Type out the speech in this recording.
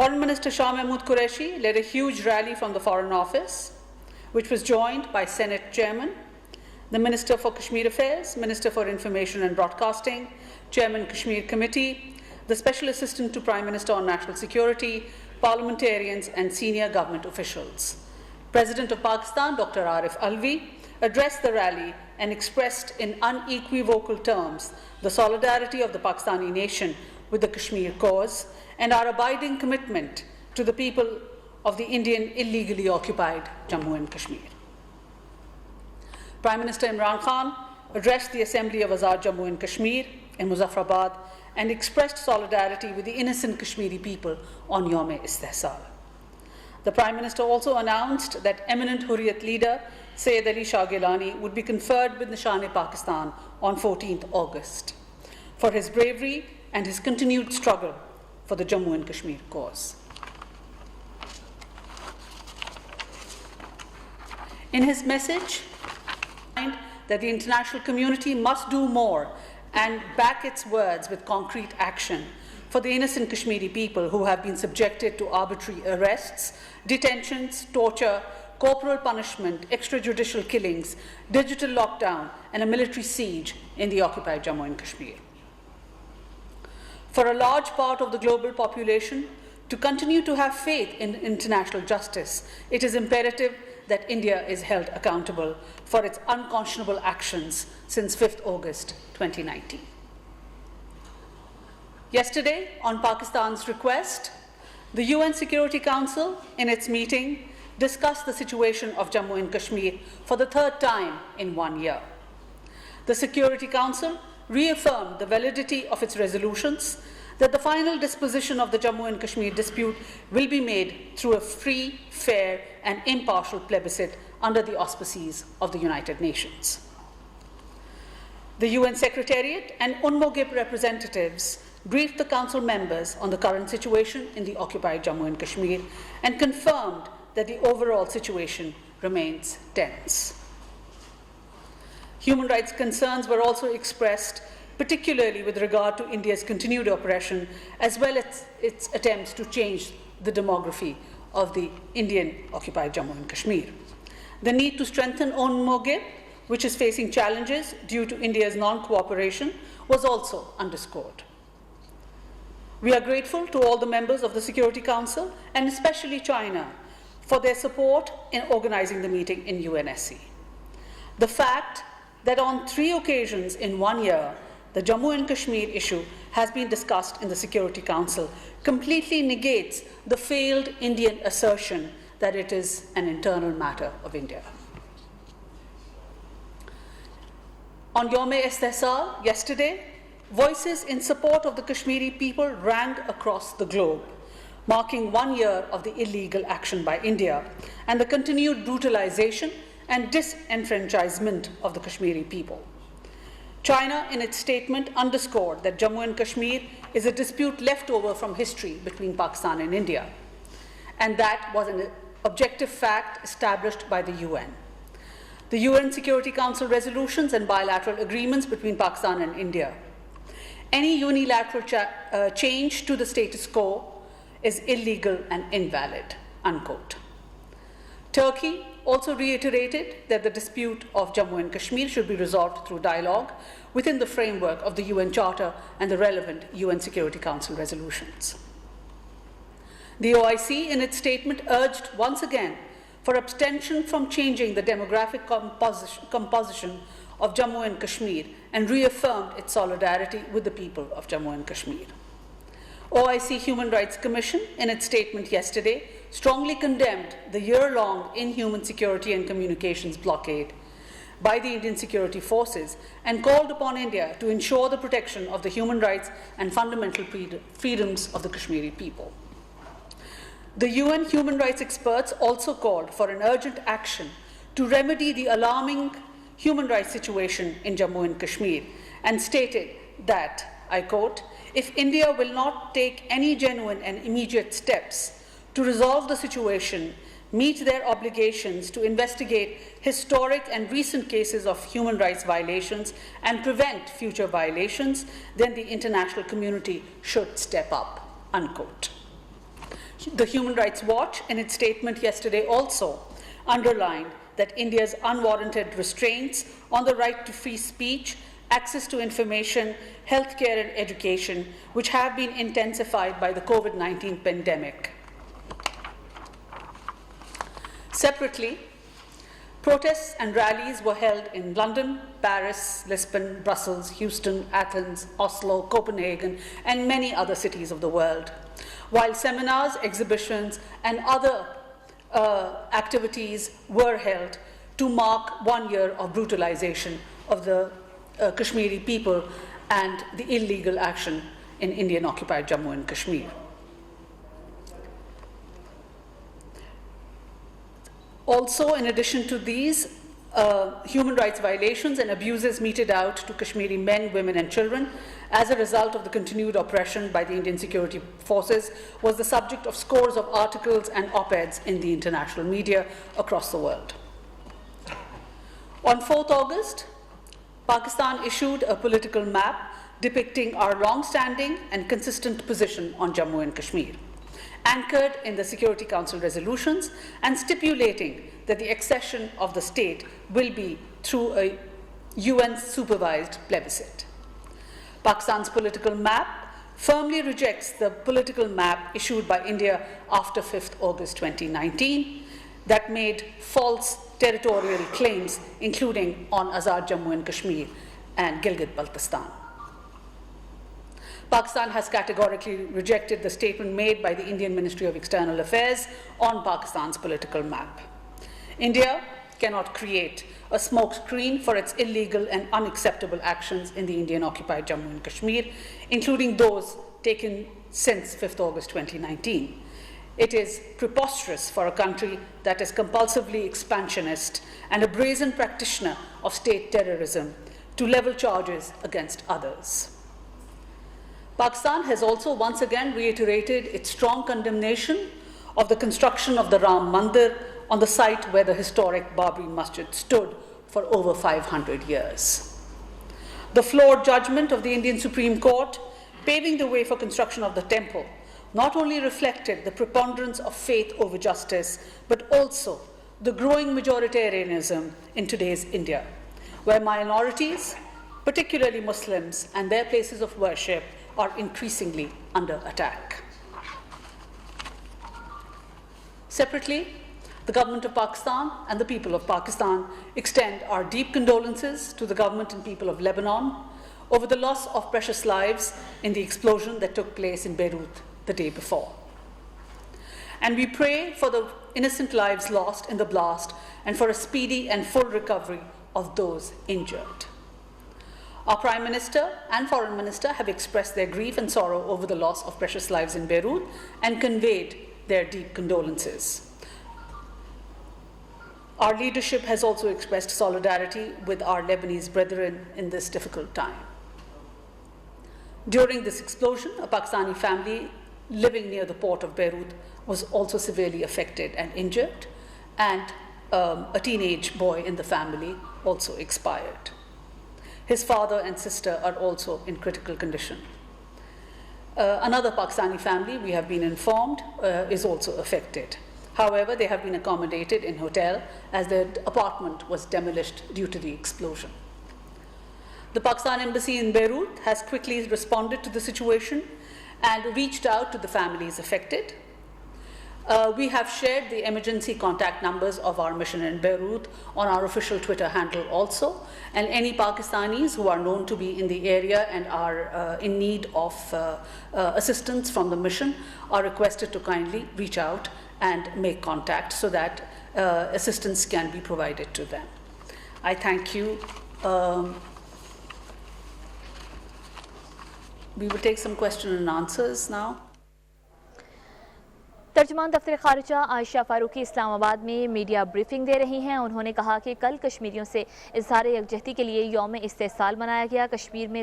Foreign Minister Shah Mahmood Qureshi led a huge rally from the Foreign Office, which was joined by Senate Chairman, the Minister for Kashmir Affairs, Minister for Information and Broadcasting, Chairman Kashmir Committee, the Special Assistant to Prime Minister on National Security, parliamentarians and senior government officials. President of Pakistan, Dr. Arif Alvi, addressed the rally and expressed in unequivocal terms the solidarity of the Pakistani nation with the Kashmir cause and our abiding commitment to the people of the Indian illegally occupied Jammu and Kashmir. Prime Minister Imran Khan addressed the Assembly of Azad Jammu and Kashmir in Muzaffarabad and expressed solidarity with the innocent Kashmiri people on Yawm-e-Istihsal. The Prime Minister also announced that eminent Hurriyat leader Sayyid Ali Shah Gilani would be conferred with Nishan-e-Pakistan on 14th August for his bravery and his continued struggle for the Jammu and Kashmir cause. In his message, that the international community must do more and back its words with concrete action for the innocent Kashmiri people who have been subjected to arbitrary arrests, detentions, torture, corporal punishment, extrajudicial killings, digital lockdown, and a military siege in the occupied Jammu and Kashmir. For a large part of the global population to continue to have faith in international justice, it is imperative that India is held accountable for its unconscionable actions since 5th August 2019. Yesterday, on Pakistan's request, the UN Security Council, in its meeting, discussed the situation of Jammu and Kashmir for the third time in 1 year. The Security Council reaffirmed the validity of its resolutions that the final disposition of the Jammu and Kashmir dispute will be made through a free, fair, and impartial plebiscite under the auspices of the United Nations. The UN Secretariat and UNMOGIP representatives briefed the Council members on the current situation in the occupied Jammu and Kashmir and confirmed that the overall situation remains tense. Human rights concerns were also expressed, particularly with regard to India's continued oppression, as well as its attempts to change the demography of the Indian occupied Jammu and Kashmir. The need to strengthen UNMOGIP, which is facing challenges due to India's non-cooperation, was also underscored. We are grateful to all the members of the Security Council, and especially China, for their support in organizing the meeting in UNSC. The fact that on 3 occasions in 1 year, the Jammu and Kashmir issue has been discussed in the Security Council completely negates the failed Indian assertion that it is an internal matter of India. On Yawm-e-Istihsal yesterday, voices in support of the Kashmiri people rang across the globe, marking 1 year of the illegal action by India and the continued brutalization and disenfranchisement of the Kashmiri people. China, in its statement, underscored that Jammu and Kashmir is a dispute left over from history between Pakistan and India, and that was an objective fact established by the UN. The UN Security Council resolutions and bilateral agreements between Pakistan and India. Any unilateral change to the status quo is illegal and invalid, unquote. Turkey also reiterated that the dispute of Jammu and Kashmir should be resolved through dialogue within the framework of the UN Charter and the relevant UN Security Council resolutions. The OIC, in its statement, urged once again for abstention from changing the demographic composition of Jammu and Kashmir and reaffirmed its solidarity with the people of Jammu and Kashmir. OIC Human Rights Commission, in its statement yesterday, strongly condemned the year-long inhuman security and communications blockade by the Indian security forces and called upon India to ensure the protection of the human rights and fundamental freedoms of the Kashmiri people. The UN human rights experts also called for an urgent action to remedy the alarming human rights situation in Jammu and Kashmir and stated that, I quote, "If India will not take any genuine and immediate steps to resolve the situation, meet their obligations to investigate historic and recent cases of human rights violations and prevent future violations, then the international community should step up," unquote. The Human Rights Watch, in its statement yesterday, also underlined that India's unwarranted restraints on the right to free speech, access to information, healthcare and education, which have been intensified by the COVID-19 pandemic. Separately, protests and rallies were held in London, Paris, Lisbon, Brussels, Houston, Athens, Oslo, Copenhagen, and many other cities of the world, while seminars, exhibitions, and other activities were held to mark 1 year of brutalization of the Kashmiri people and the illegal action in Indian-occupied Jammu and Kashmir. Also, in addition to these human rights violations and abuses meted out to Kashmiri men, women, and children as a result of the continued oppression by the Indian security forces, was the subject of scores of articles and op-eds in the international media across the world. On 4th August, Pakistan issued a political map depicting our long-standing and consistent position on Jammu and Kashmir, anchored in the Security Council resolutions and stipulating that the accession of the state will be through a UN-supervised plebiscite. Pakistan's political map firmly rejects the political map issued by India after 5th August 2019 that made false territorial claims, including on Azad Jammu and Kashmir and Gilgit-Baltistan. Pakistan has categorically rejected the statement made by the Indian Ministry of External Affairs on Pakistan's political map. India cannot create a smokescreen for its illegal and unacceptable actions in the Indian-occupied Jammu and Kashmir, including those taken since 5th August 2019. It is preposterous for a country that is compulsively expansionist and a brazen practitioner of state terrorism to level charges against others. Pakistan has also once again reiterated its strong condemnation of the construction of the Ram Mandir on the site where the historic Babri Masjid stood for over 500 years. The flawed judgment of the Indian Supreme Court, paving the way for construction of the temple, not only reflected the preponderance of faith over justice, but also the growing majoritarianism in today's India, where minorities, particularly Muslims, and their places of worship are increasingly under attack. Separately, the government of Pakistan and the people of Pakistan extend our deep condolences to the government and people of Lebanon over the loss of precious lives in the explosion that took place in Beirut the day before. And we pray for the innocent lives lost in the blast and for a speedy and full recovery of those injured. Our Prime Minister and Foreign Minister have expressed their grief and sorrow over the loss of precious lives in Beirut and conveyed their deep condolences. Our leadership has also expressed solidarity with our Lebanese brethren in this difficult time. During this explosion, a Pakistani family living near the port of Beirut was also severely affected and injured, and a teenage boy in the family also expired. His father and sister are also in critical condition. Another Pakistani family, we have been informed, is also affected. However, they have been accommodated in hotel as their apartment was demolished due to the explosion. The Pakistan Embassy in Beirut has quickly responded to the situation and reached out to the families affected. We have shared the emergency contact numbers of our mission in Beirut on our official Twitter handle also, and any Pakistanis who are known to be in the area and are in need of assistance from the mission are requested to kindly reach out and make contact so that assistance can be provided to them. I thank you. We will take some questions and answers now. तर्जुमान दफ्तर खारिजा आयशा फारूकी इस्लामाबाद में media briefing दे रही हैं। उन्होंने कहा कि कल कश्मीरियों से इजहार यकजहती के लिए यौम इस्तेसाल मनाया गया। कश्मीर में